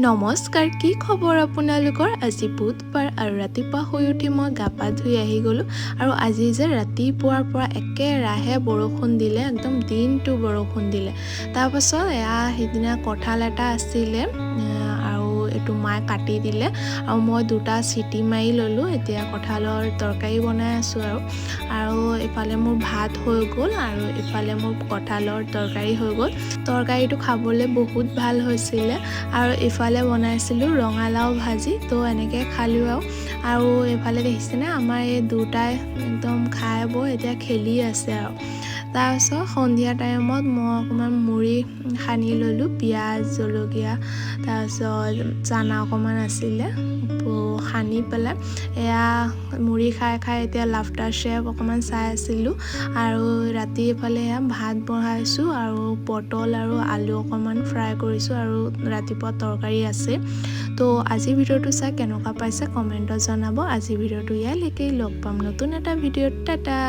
নমস্কাৰ, কি খবৰ আপোনালোকৰ? আজি বুধবাৰ আৰু ৰাতিপুৱা শুই উঠি মই গা পা ধুই আহি গ'লোঁ আৰু আজি যে ৰাতিপুৱাৰ পৰা একেৰাহে বৰষুণ দিলে, একদম দিনটো বৰষুণ দিলে। তাৰপাছত সেইদিনা কঁঠাল এটা আছিলে আৰু এইটো মায়ে কাটি দিলে আৰু মই দুটা চিটি মাৰি ল'লোঁ। এতিয়া কঁঠালৰ তৰকাৰী বনাই আছোঁ আৰু এইফালে মোৰ ভাত হৈ গ'ল আৰু এইফালে মোৰ কঁঠালৰ তৰকাৰী হৈ গ'ল। তৰকাৰীটো খাবলৈ বহুত ভাল হৈছিলে আৰু এইফালে বনাইছিলোঁ ৰঙালাও ভাজি, তো এনেকৈ খালোঁ আৰু এইফালে দেখিছেনে আমাৰ এই দুটাই একদম খাই বৈ এতিয়া খেলি আছে আৰু তাৰপিছত সন্ধিয়া টাইমত মই অকণমান মুড়ি সানি ল'লোঁ, পিঁয়াজ জলকীয়া তাৰপিছত চানা অকণমান আছিলে সানি পেলাই এয়া মুড়ি খাই এতিয়া লাফটাৰ শ্বেফ অকণমান চাই আছিলোঁ আৰু ৰাতি এইফালে এয়া ভাত বঢ়াইছোঁ আৰু পটল আৰু আলু অকণমান ফ্ৰাই কৰিছোঁ আৰু ৰাতিপুৱা তৰকাৰী আছে। তো আজিৰ ভিডিঅ'টো চাই কেনেকুৱা পাইছে কমেণ্টত জনাব। আজিৰ ভিডিঅ'টো ইয়ালৈকে, লগ পাম নতুন এটা ভিডিঅ'ত। টাটা।